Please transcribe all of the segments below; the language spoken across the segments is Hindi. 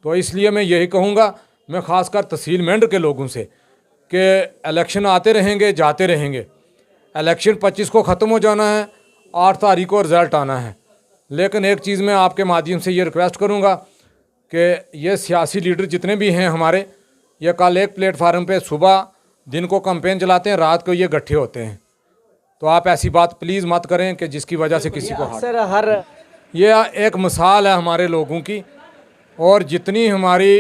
तो इसलिए मैं यही कहूँगा, मैं ख़ासकर तहसील मेंढर के लोगों से, कि इलेक्शन आते रहेंगे जाते रहेंगे। इलेक्शन 25 को ख़त्म हो जाना है, 8 तारीख को रिज़ल्ट आना है। लेकिन एक चीज़ मैं आपके माध्यम से ये रिक्वेस्ट करूँगा कि ये सियासी लीडर जितने भी हैं हमारे, ये कल एक प्लेटफार्म पे सुबह दिन को कैंपेन चलाते हैं, रात को ये इकट्ठे होते हैं। तो आप ऐसी बात प्लीज़ मत करें कि जिसकी वजह से किसी को ये एक मिसाल है हमारे लोगों की। और जितनी हमारी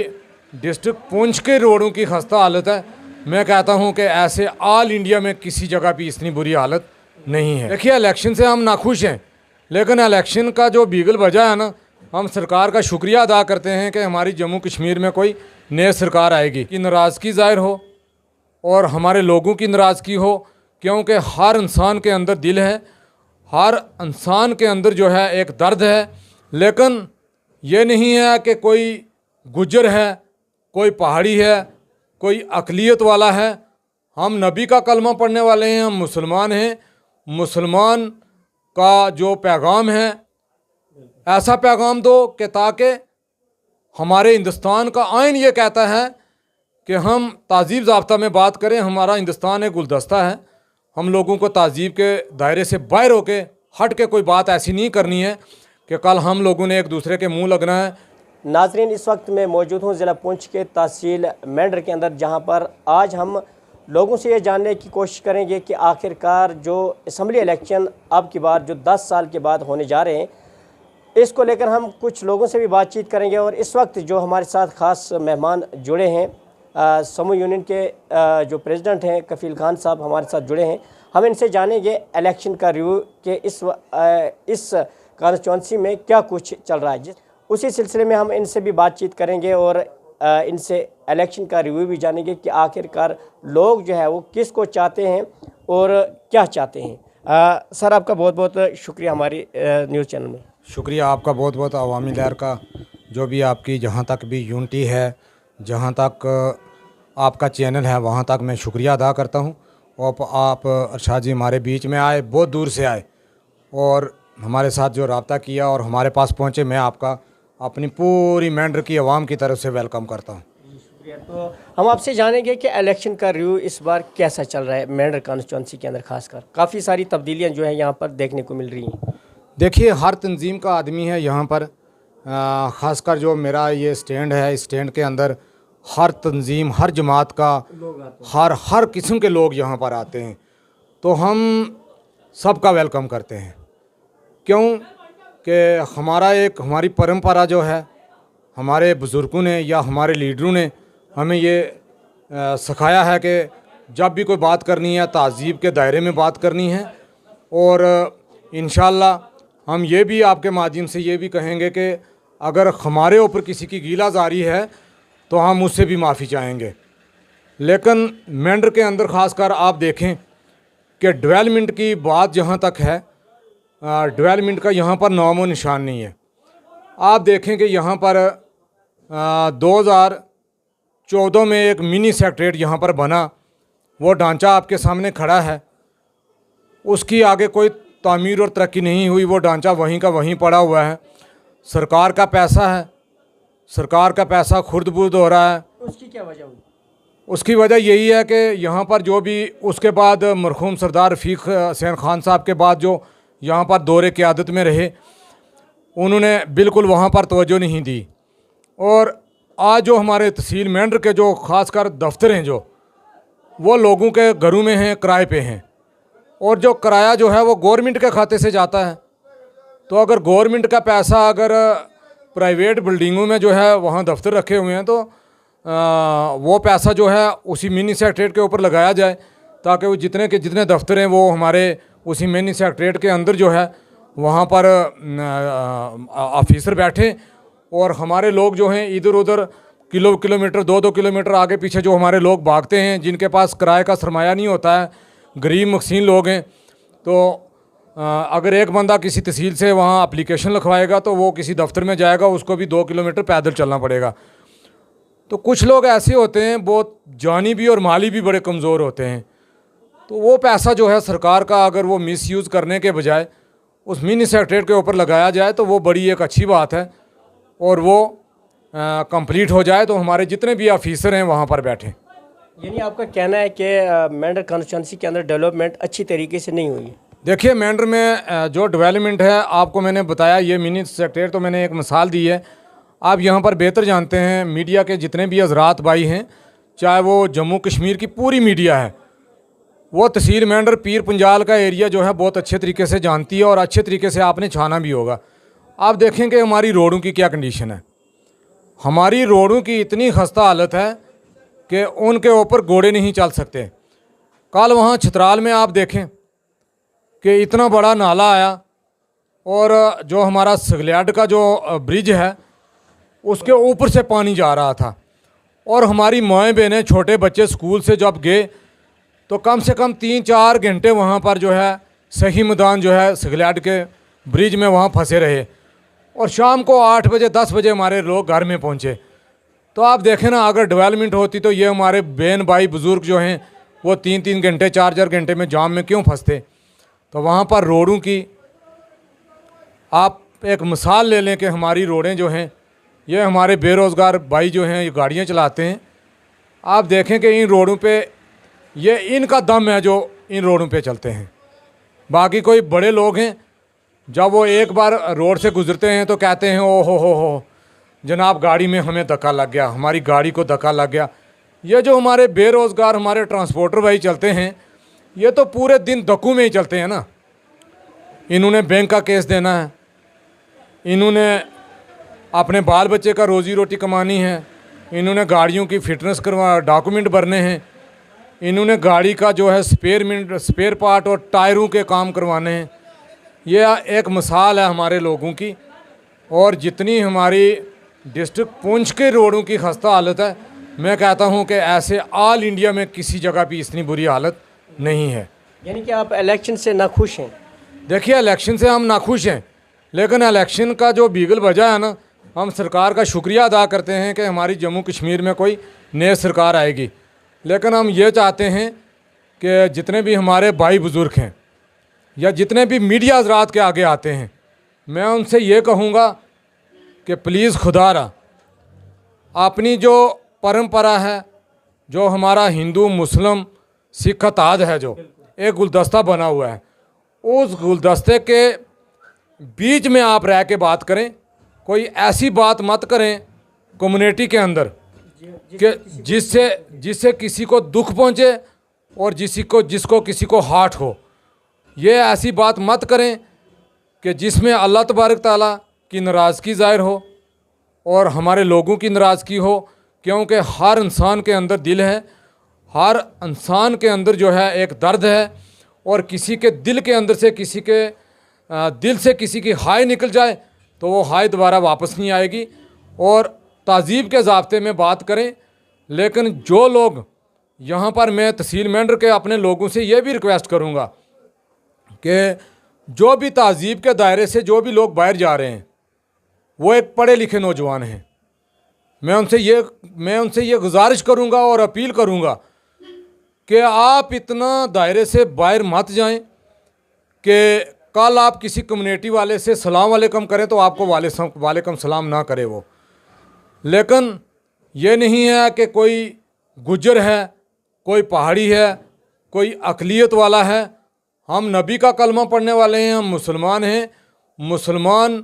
डिस्ट्रिक्ट पुंछ के रोडों की खस्ता हालत है, मैं कहता हूं कि ऐसे ऑल इंडिया में किसी जगह भी इतनी बुरी हालत नहीं है। देखिए, इलेक्शन से हम नाखुश हैं, लेकिन इलेक्शन का जो बीगल बजा है ना, हम सरकार का शुक्रिया अदा करते हैं कि हमारी जम्मू कश्मीर में कोई नई सरकार आएगी कि नाराज़गी ज़ाहिर हो और हमारे लोगों की नाराज़गी हो, क्योंकि हर इंसान के अंदर दिल है, हर इंसान के अंदर जो है एक दर्द है। लेकिन ये नहीं है कि कोई गुज्जर है, कोई पहाड़ी है, कोई अक़लियत वाला है। हम नबी का कलमा पढ़ने वाले हैं, हम मुसलमान हैं। मुसलमान का जो पैगाम है, ऐसा पैगाम दो कि ताकि हमारे हिंदुस्तान का आइन ये कहता है कि हम तहज़ीब ज़ाब्ता में बात करें। हमारा हिंदुस्तान एक गुलदस्ता है, हम लोगों को तहज़ीब के दायरे से बाहर होके हट के कोई बात ऐसी नहीं करनी है कि कल हम लोगों ने एक दूसरे के मुंह लगना है। नाज़रीन, इस वक्त मैं मौजूद हूँ ज़िला पुंछ के तहसील मेंढर के अंदर, जहाँ पर आज हम लोगों से ये जानने की कोशिश करेंगे कि आखिरकार जो असम्बली इलेक्शन अब की बार जो 10 साल के बाद होने जा रहे हैं, इसको लेकर हम कुछ लोगों से भी बातचीत करेंगे। और इस वक्त जो हमारे साथ ख़ास मेहमान जुड़े हैं, समूह यूनियन के जो प्रेसिडेंट हैं कफील खान साहब हमारे साथ जुड़े हैं। हम इनसे जानेंगे इलेक्शन का रिव्यू के इस कॉन्स्टिट्यूंसी में क्या कुछ चल रहा है। उसी सिलसिले में हम इनसे भी बातचीत करेंगे और इनसे इलेक्शन का रिव्यू भी जानेंगे कि आखिरकार लोग जो है वो किसको चाहते हैं और क्या चाहते हैं। सर, आपका बहुत बहुत शुक्रिया हमारी न्यूज़ चैनल में। शुक्रिया आपका बहुत बहुत अवामी लहर का, जो भी आपकी जहाँ तक भी यूनिटी है, जहाँ तक आपका चैनल है, वहाँ तक मैं शुक्रिया अदा करता हूँ। और आप अरशद जी हमारे बीच में आए, बहुत दूर से आए और हमारे साथ जो रब्ता किया और हमारे पास पहुँचे, मैं आपका अपनी पूरी मेंढर की आवाम की तरफ से वेलकम करता हूँ। शुक्रिया। तो हम आपसे जानेंगे कि इलेक्शन का रिव्यू इस बार कैसा चल रहा है मेंढर कॉन्स्टिट्यूंसी के अंदर। खासकर काफ़ी सारी तब्दीलियाँ जो है यहाँ पर देखने को मिल रही हैं। देखिए, हर तंजीम का आदमी है यहाँ पर, ख़ासकर जो मेरा ये स्टैंड है, इस स्टैंड के अंदर हर तंजीम, हर जमात का, हर किस्म के लोग यहाँ पर आते हैं। तो हम सबका वेलकम करते हैं, क्यों कि हमारी परंपरा जो है, हमारे बुज़ुर्गों ने या हमारे लीडरों ने हमें ये सिखाया है कि जब भी कोई बात करनी है तहज़ीब के दायरे में बात करनी है। और इंशाअल्लाह हम ये भी आपके माध्यम से ये भी कहेंगे कि अगर हमारे ऊपर किसी की गीलाज़ारी है तो हम उससे भी माफ़ी चाहेंगे। लेकिन मेंढर के अंदर ख़ासकर आप देखें कि डेवलपमेंट की बात जहाँ तक है, डेवलपमेंट का यहाँ पर नामो निशान नहीं है। आप देखें कि यहाँ पर 2014 में एक मिनी सेक्रेटेरिएट यहाँ पर बना, वो ढांचा आपके सामने खड़ा है, उसकी आगे कोई तामीर और तरक्की नहीं हुई, वो ढांचा वहीं का वहीं पड़ा हुआ है। सरकार का पैसा है, सरकार का पैसा खुर्द-बुर्द हो रहा है। उसकी क्या वजह हुई? उसकी वजह यही है कि यहाँ पर जो भी उसके बाद मरहूम सरदार रफ़ीक हुसैन खान साहब के बाद जो यहाँ पर दौरे क़यादत में रहे, उन्होंने बिल्कुल वहाँ पर तवज्जो नहीं दी। और आज जो हमारे तहसील मेंढर के जो ख़ासकर दफ्तर हैं, जो वो लोगों के घरों में हैं, किराए पे हैं, और जो किराया जो है वो गवर्नमेंट के खाते से जाता है। तो अगर गवर्नमेंट का पैसा अगर प्राइवेट बिल्डिंगों में जो है वहाँ दफ्तर रखे हुए हैं, तो वो पैसा जो है उसी मिनी सेक्रेटेरिएट के ऊपर लगाया जाए, ताकि वो जितने के जितने दफ्तर हैं वो हमारे उसी मिनी सेक्रेटेरिएट के अंदर जो है वहाँ पर ऑफिसर बैठे, और हमारे लोग जो हैं इधर उधर किलोमीटर 2-2 किलोमीटर आगे पीछे जो हमारे लोग भागते हैं, जिनके पास किराए का सरमाया नहीं होता है, गरीब मस्कीन लोग हैं। तो अगर एक बंदा किसी तहसील से वहाँ एप्लीकेशन लिखवाएगा तो वो किसी दफ्तर में जाएगा, उसको भी 2 किलोमीटर पैदल चलना पड़ेगा। तो कुछ लोग ऐसे होते हैं, बहुत जानी भी और माली भी बड़े कमज़ोर होते हैं। तो वो पैसा जो है सरकार का, अगर वो मिसयूज़ करने के बजाय उस मिनी सेक्रेटेरिएट के ऊपर लगाया जाए तो वो बड़ी एक अच्छी बात है। और वो कंप्लीट हो जाए तो हमारे जितने भी ऑफिसर हैं वहाँ पर बैठें। यानी आपका कहना है कि मेंढर कॉन्स्टिट्यूंसी के अंदर डेवलपमेंट अच्छी तरीके से नहीं हुई है। देखिए मेंढर में जो डेवलपमेंट है आपको मैंने बताया, ये मिनी सेक्रेटरी तो मैंने एक मिसाल दी है। आप यहाँ पर बेहतर जानते हैं, मीडिया के जितने भी हजरात भाई हैं, चाहे वो जम्मू कश्मीर की पूरी मीडिया है, वो तहसील मेंढर पीर पंजाल का एरिया जो है बहुत अच्छे तरीके से जानती है और अच्छे तरीके से आपने छाना भी होगा। आप देखेंगे हमारी रोडों की क्या कंडीशन है। हमारी रोडों की इतनी खस्ता हालत है कि उनके ऊपर घोड़े नहीं चल सकते। कल वहाँ छतराल में आप देखें कि इतना बड़ा नाला आया और जो हमारा सगलियाड का जो ब्रिज है उसके ऊपर से पानी जा रहा था, और हमारी माएँ बहनें छोटे बच्चे स्कूल से जब गए तो कम से कम 3-4 घंटे वहाँ पर जो है सही मैदान जो है सगलियाड के ब्रिज में वहाँ फंसे रहे, और शाम को 8 बजे 10 बजे हमारे लोग घर में पहुँचे। तो आप देखें ना, अगर डेवलपमेंट होती तो ये हमारे बहन भाई बुज़ुर्ग जो हैं वो 3-3 घंटे 4-4 घंटे में जाम में क्यों फंसते। तो वहाँ पर रोडों की आप एक मिसाल ले लें कि हमारी रोडें जो हैं, ये हमारे बेरोज़गार भाई जो हैं ये गाड़ियाँ चलाते हैं। आप देखें कि इन रोडों पे ये इनका दम है जो इन रोडों पे चलते हैं। बाकी कोई बड़े लोग हैं, जब वो एक बार रोड से गुजरते हैं तो कहते हैं ओ हो जनाब गाड़ी में हमें धक्का लग गया, हमारी गाड़ी को धक्का लग गया। ये जो हमारे बेरोज़गार हमारे ट्रांसपोर्टर भाई चलते हैं, ये तो पूरे दिन धक्कों में ही चलते हैं ना। इन्होंने बैंक का केस देना है, इन्होंने अपने बाल बच्चे का रोज़ी रोटी कमानी है, इन्होंने गाड़ियों की फिटनेस करवा डॉक्यूमेंट भरने हैं, इन्होंने गाड़ी का जो है स्पेयर पार्ट और टायरों के काम करवाने हैं। यह एक मिसाल है हमारे लोगों की। और जितनी हमारी डिस्ट्रिक्ट पुंछ के रोडों की खस्ता हालत है, मैं कहता हूं कि ऐसे ऑल इंडिया में किसी जगह भी इतनी बुरी हालत नहीं है। यानी कि आप इलेक्शन से नाखुश हैं। देखिए इलेक्शन से हम नाखुश हैं, लेकिन इलेक्शन का जो बीगल बजा है ना, हम सरकार का शुक्रिया अदा करते हैं कि हमारी जम्मू कश्मीर में कोई नई सरकार आएगी। लेकिन हम ये चाहते हैं कि जितने भी हमारे भाई बुज़ुर्ग हैं या जितने भी मीडिया हजरात के आगे आते हैं, मैं उनसे ये कहूँगा कि प्लीज़ खुदारा अपनी जो परंपरा है, जो हमारा हिंदू मुस्लिम सिख ताज है, जो एक गुलदस्ता बना हुआ है, उस गुलदस्ते के बीच में आप रह के बात करें। कोई ऐसी बात मत करें कम्युनिटी के अंदर कि जिससे किसी को दुख पहुंचे और जिसको किसी को हार्ट हो। ये ऐसी बात मत करें कि जिसमें अल्लाह तबारक ताला की नाराज़गी ज़ाहिर हो और हमारे लोगों की नाराज़गी हो, क्योंकि हर इंसान के अंदर दिल है, हर इंसान के अंदर जो है एक दर्द है, और किसी के दिल के अंदर से किसी के दिल से किसी की हाय निकल जाए तो वो हाय दोबारा वापस नहीं आएगी। और तहज़ीब के ज़ाब्ते में बात करें। लेकिन जो लोग यहाँ पर, मैं तहसील मेंढर के अपने लोगों से ये भी रिक्वेस्ट करूँगा कि जो भी तहज़ीब के दायरे से जो भी लोग बाहर जा रहे हैं वो एक पढ़े लिखे नौजवान हैं। मैं उनसे ये गुजारिश करूँगा और अपील करूँगा कि आप इतना दायरे से बाहर मत जाएं कि कल आप किसी कम्युनिटी वाले से सलाम वालेकुम करें तो आपको वालेकुम सलाम ना करे वो। लेकिन ये नहीं है कि कोई गुज्जर है, कोई पहाड़ी है, कोई अक़लियत वाला है। हम नबी का कलमा पढ़ने वाले हैं, हम मुसलमान हैं। मुसलमान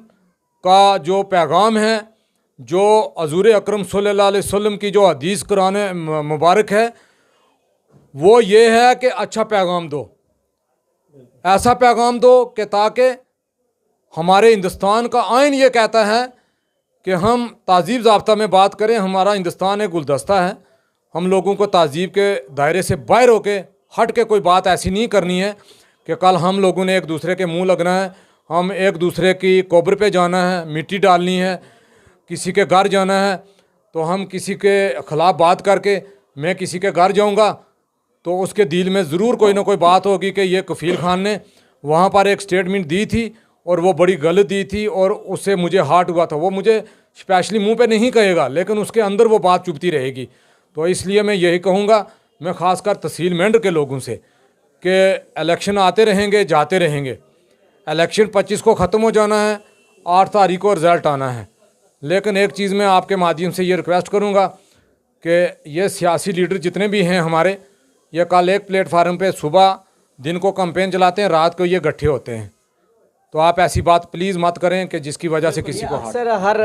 का जो पैगाम है, जो हज़ूर अकरम सल्लल्लाहु अलैहि वसल्लम की जो हदीस कुरान मुबारक है, वो ये है कि अच्छा पैगाम दो, ऐसा पैगाम दो कि ताकि हमारे हिंदुस्तान का आइन ये कहता है कि हम तहज़ीब ज़ाब्ता में बात करें। हमारा हिंदुस्तान एक गुलदस्ता है। हम लोगों को तहज़ीब के दायरे से बाहर होके हट के कोई बात ऐसी नहीं करनी है कि कल हम लोगों ने एक दूसरे के मुंह लगना है, हम एक दूसरे की कब्र पे जाना है, मिट्टी डालनी है, किसी के घर जाना है तो हम किसी के ख़िलाफ़ बात करके, मैं किसी के घर जाऊंगा तो उसके दिल में ज़रूर कोई ना कोई बात होगी कि ये कफ़ील खान ने वहाँ पर एक स्टेटमेंट दी थी और वो बड़ी गलत दी थी और उससे मुझे हार्ट हुआ था। वो मुझे स्पेशली मुंह पे नहीं कहेगा, लेकिन उसके अंदर वो बात चुभती रहेगी। तो इसलिए मैं यही कहूँगा, मैं ख़ासकर तहसील मेंढर के लोगों से, कि इलेक्शन आते रहेंगे जाते रहेंगे। इलेक्शन 25 को ख़त्म हो जाना है, 8 तारीख को रिज़ल्ट आना है। लेकिन एक चीज़ मैं आपके माध्यम से ये रिक्वेस्ट करूँगा कि ये सियासी लीडर जितने भी हैं हमारे, ये कल एक प्लेटफार्म पे सुबह दिन को कैंपेन चलाते हैं, रात को ये इकट्ठे होते हैं। तो आप ऐसी बात प्लीज़ मत करें कि जिसकी वजह से किसी को अक्सर हर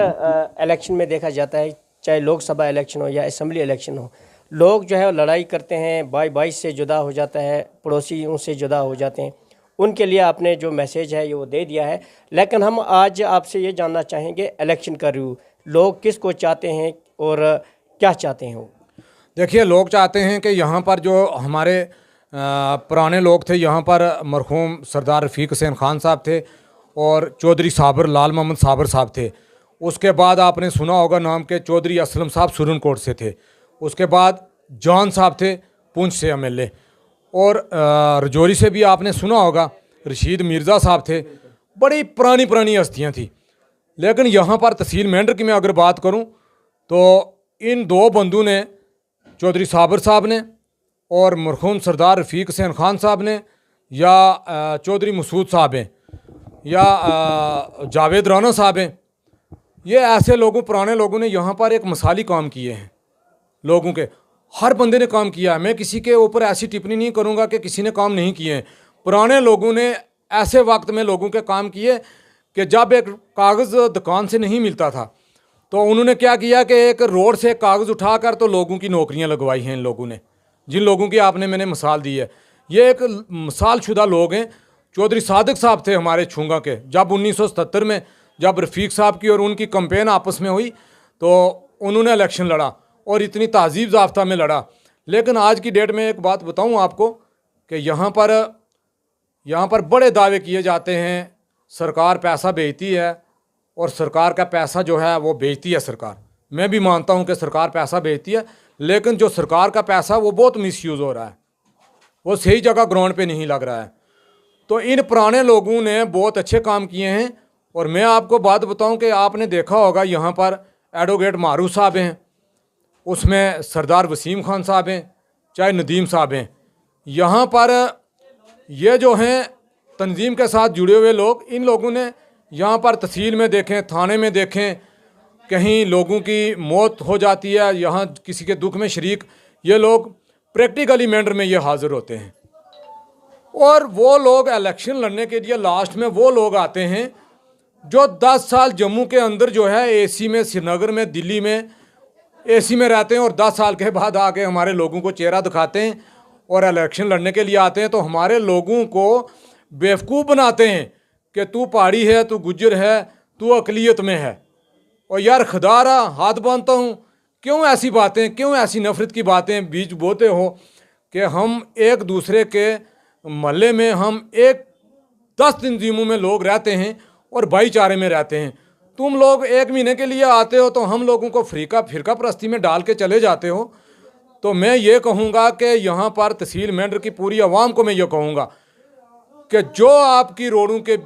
इलेक्शन में देखा जाता है, चाहे लोकसभा इलेक्शन हो या असम्बली इलेक्शन हो, लोग जो है वो लड़ाई करते हैं, भाई भाई से जुदा हो जाता है, पड़ोसी उनसे जुदा हो जाते हैं। उनके लिए आपने जो मैसेज है ये वो दे दिया है। लेकिन हम आज आपसे ये जानना चाहेंगे इलेक्शन का रिव्यू, लोग किसको चाहते हैं और क्या चाहते हैं वो? देखिए, लोग चाहते हैं कि यहाँ पर जो हमारे पुराने लोग थे, यहाँ पर मरहूम सरदार रफ़ीक हुसैन ख़ान साहब थे और चौधरी साबर लाल मोहम्मद साबर साहब थे। उसके बाद आपने सुना होगा नाम के चौधरी असलम साहब सुरनकोट से थे। उसके बाद जॉन साहब थे पुंछ से एमएलए, और रजौरी से भी आपने सुना होगा रशीद मिर्ज़ा साहब थे। बड़ी पुरानी पुरानी हस्तियाँ थी। लेकिन यहाँ पर तहसील मेंढर की मैं अगर बात करूँ तो इन दो बंदों ने, चौधरी साबर साहब ने और मरहूम सरदार रफ़ीक हुसैन ख़ान साहब ने, या चौधरी मसूद साहब हैं, या जावेद राना साहब हैं, ये ऐसे लोगों, पुराने लोगों ने यहाँ पर एक मिसाली काम किए हैं। लोगों के हर बंदे ने काम किया है। मैं किसी के ऊपर ऐसी टिप्पणी नहीं करूँगा कि किसी ने काम नहीं किए हैं। पुराने लोगों ने ऐसे वक्त में लोगों के काम किए कि जब एक कागज़ दुकान से नहीं मिलता था तो उन्होंने क्या किया कि एक रोड से कागज़ उठाकर तो लोगों की नौकरियां लगवाई हैं इन लोगों ने, जिन लोगों की आपने मैंने मिसाल दी है। ये एक मिसाल शुदा लोग हैं। चौधरी सादिक साहब थे हमारे छुंगा के, जब 1977 में जब रफ़ीक साहब की और उनकी कैंपेन आपस में हुई तो उन्होंने इलेक्शन लड़ा और इतनी तहजीब ज़ाब्ता में लड़ा। लेकिन आज की डेट में एक बात बताऊं आपको कि यहाँ पर बड़े दावे किए जाते हैं, सरकार पैसा बेचती है और सरकार का पैसा जो है वो बेचती है सरकार। मैं भी मानता हूँ कि सरकार पैसा बेचती है, लेकिन जो सरकार का पैसा वो बहुत मिसयूज़ हो रहा है, वो सही जगह ग्राउंड पे नहीं लग रहा है। तो इन पुराने लोगों ने बहुत अच्छे काम किए हैं। और मैं आपको बात बताऊं कि आपने देखा होगा यहाँ पर एडवोकेट मारूफ साहब हैं, उसमें सरदार वसीम खान साहब हैं, चाहे नदीम साहब हैं। यहाँ पर ये जो हैं तंजीम के साथ जुड़े हुए लोग, इन लोगों ने यहाँ पर तहसील में देखें, थाने में देखें, कहीं लोगों की मौत हो जाती है, यहाँ किसी के दुख में शरीक ये लोग प्रैक्टिकली मेंढर में ये हाज़िर होते हैं। और वो लोग इलेक्शन लड़ने के लिए लास्ट में वो लोग आते हैं जो 10 साल जम्मू के अंदर जो है एसी में, श्रीनगर में, दिल्ली में एसी में रहते हैं और 10 साल के बाद आके हमारे लोगों को चेहरा दिखाते हैं और इलेक्शन लड़ने के लिए आते हैं। तो हमारे लोगों को बेवकूफ़ बनाते हैं कि तू पहाड़ी है, तू गुज्जर है, तू अकलियत में है। और यार खुदारा हाथ बांधता हूँ, क्यों ऐसी बातें, क्यों ऐसी नफ़रत की बातें बीच बोते हो कि हम एक दूसरे के मोहल्ले में हम 10 तंजीमों में लोग रहते हैं और भाईचारे में रहते हैं। तुम लोग 1 महीने के लिए आते हो तो हम लोगों को फिरका परस्ती में डाल के चले जाते हो। तो मैं ये कहूँगा कि यहाँ पर तहसील मेंढर की पूरी आवाम को मैं ये कहूँगा कि जो आपकी रोडों के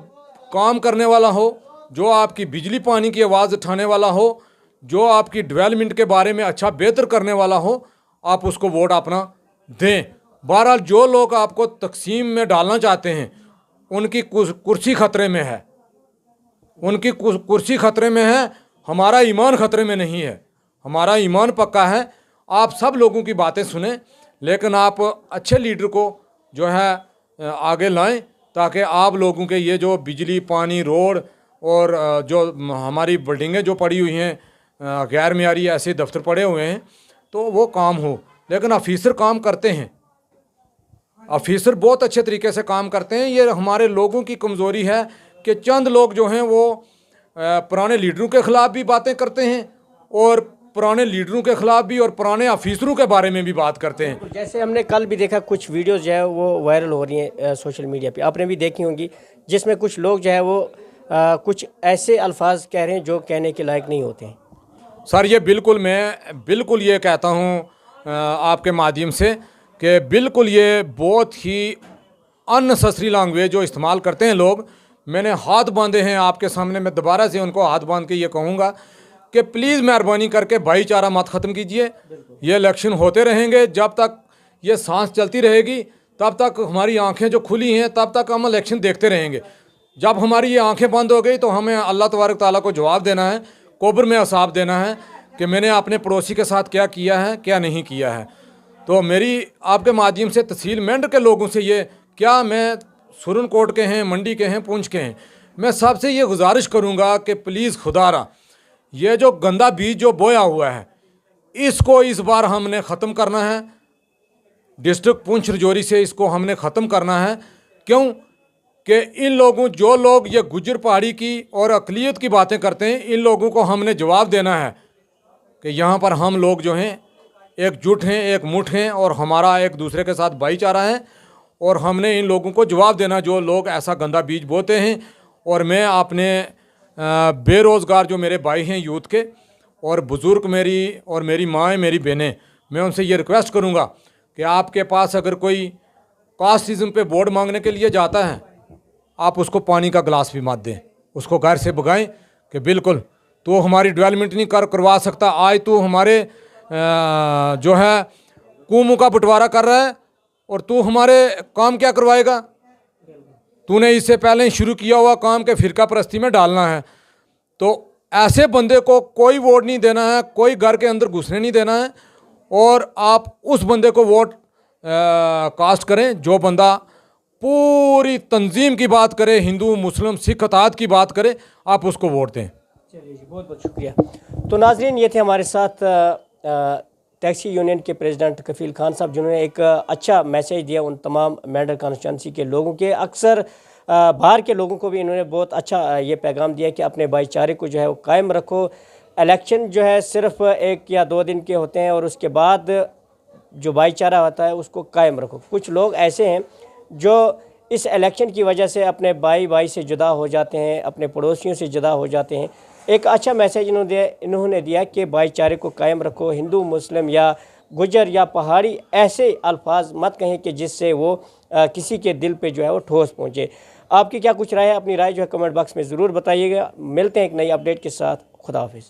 काम करने वाला हो, जो आपकी बिजली पानी की आवाज़ उठाने वाला हो, जो आपकी डेवलपमेंट के बारे में अच्छा बेहतर करने वाला हो, आप उसको वोट अपना दें। बहरहाल जो लोग आपको तकसीम में डालना चाहते हैं उनकी कुर्सी खतरे में है, उनकी कुर्सी खतरे में है। हमारा ईमान खतरे में नहीं है, हमारा ईमान पक्का है। आप सब लोगों की बातें सुनें, लेकिन आप अच्छे लीडर को जो है आगे लाएं ताकि आप लोगों के ये जो बिजली पानी रोड और जो हमारी बिल्डिंगें जो पड़ी हुई हैं गैर मियारी ऐसे दफ्तर पड़े हुए हैं तो वो काम हो। लेकिन ऑफिसर काम करते हैं, ऑफिसर बहुत अच्छे तरीके से काम करते हैं। ये हमारे लोगों की कमज़ोरी है कि चंद लोग जो हैं वो पुराने लीडरों के ख़िलाफ़ भी बातें करते हैं और पुराने लीडरों के ख़िलाफ़ भी और पुराने ऑफिसरों के बारे में भी बात करते हैं। जैसे हमने कल भी देखा कुछ वीडियोस जो है वो वायरल हो रही हैं सोशल मीडिया पे, आपने भी देखी होंगी, जिसमें कुछ लोग जो है वो कुछ ऐसे अल्फाज कह रहे हैं जो कहने के लायक नहीं होते हैं। सर ये बिल्कुल, मैं बिल्कुल ये कहता हूँ आपके माध्यम से कि बिल्कुल ये बहुत ही अननेसेसरी लैंग्वेज जो इस्तेमाल करते हैं लोग। मैंने हाथ बांधे हैं आपके सामने, मैं दोबारा से उनको हाथ बांध के ये कहूँगा कि प्लीज़ मेहरबानी करके भाईचारा मत ख़त्म कीजिए। ये इलेक्शन होते रहेंगे, जब तक ये सांस चलती रहेगी तब तक हमारी आंखें जो खुली हैं तब तक हम इलेक्शन देखते रहेंगे। जब हमारी ये आंखें बंद हो गई तो हमें अल्लाह तबारक ताला को जवाब देना है। कोबर में हिसाब देना है कि मैंने अपने पड़ोसी के साथ क्या किया है, क्या नहीं किया है। तो मेरी आपके माध्यम से तहसील मेंढर के लोगों से ये, क्या मैं सुरनकोट के हैं, मंडी के हैं, पुंछ के हैं, मैं सबसे ये गुजारिश करूँगा कि प्लीज़ खुदारा ये जो गंदा बीज जो बोया हुआ है इसको इस बार हमने ख़त्म करना है। डिस्ट्रिक्ट पुंछ रजौरी से इसको हमने ख़त्म करना है। क्यों कि इन लोगों, जो लोग ये गुज्जर पहाड़ी की और अक़लियत की बातें करते हैं, इन लोगों को हमने जवाब देना है कि यहाँ पर हम लोग जो हैं एकजुट हैं, एक मुठ हैं और हमारा एक दूसरे के साथ भाईचारा है। और हमने इन लोगों को जवाब देना जो लोग ऐसा गंदा बीज बोते हैं। और मैं अपने बेरोज़गार जो मेरे भाई हैं यूथ के और बुज़ुर्ग मेरी और मेरी माएँ, मेरी बहनें, मैं उनसे ये रिक्वेस्ट करूँगा कि आपके पास अगर कोई कास्टिज़म पे वोट मांगने के लिए जाता है, आप उसको पानी का गिलास भी मत दें, उसको घर से भगाएं कि बिल्कुल तू हमारी डेवलपमेंट नहीं करवा सकता। आज तू हमारे जो है कुओं का बंटवारा कर रहा है और तू हमारे काम क्या करवाएगा। तूने इससे पहले ही शुरू किया हुआ काम के फ़िरका परस्ती में डालना है। तो ऐसे बंदे को कोई वोट नहीं देना है, कोई घर के अंदर घुसने नहीं देना है। और आप उस बंदे को वोट कास्ट करें जो बंदा पूरी तंजीम की बात करे, हिंदू मुस्लिम सिख अताद की बात करे, आप उसको वोट दें। चलिए जी, बहुत बहुत शुक्रिया। तो नाजरीन, ये थे हमारे साथ टैक्सी यूनियन के प्रेसिडेंट कफील खान साहब, जिन्होंने एक अच्छा मैसेज दिया उन तमाम मेंढर कॉन्स्टिट्यूंसी के लोगों के, अक्सर बाहर के लोगों को भी इन्होंने बहुत अच्छा ये पैगाम दिया कि अपने भाईचारे को जो है वो कायम रखो। इलेक्शन जो है सिर्फ 1 या 2 दिन के होते हैं और उसके बाद जो भाईचारा होता है उसको कायम रखो। कुछ लोग ऐसे हैं जो इस इलेक्शन की वजह से अपने भाई से जुदा हो जाते हैं, अपने पड़ोसियों से जुदा हो जाते हैं। एक अच्छा मैसेज इन्होंने दिया कि भाईचारे को कायम रखो। हिंदू मुस्लिम या गुजर या पहाड़ी ऐसे अल्फाज मत कहें कि जिससे वो किसी के दिल पे जो है वो ठोस पहुँचे। आपकी क्या कुछ राय है? अपनी राय जो है कमेंट बॉक्स में ज़रूर बताइएगा। मिलते हैं एक नई अपडेट के साथ। खुदा हाफिज़।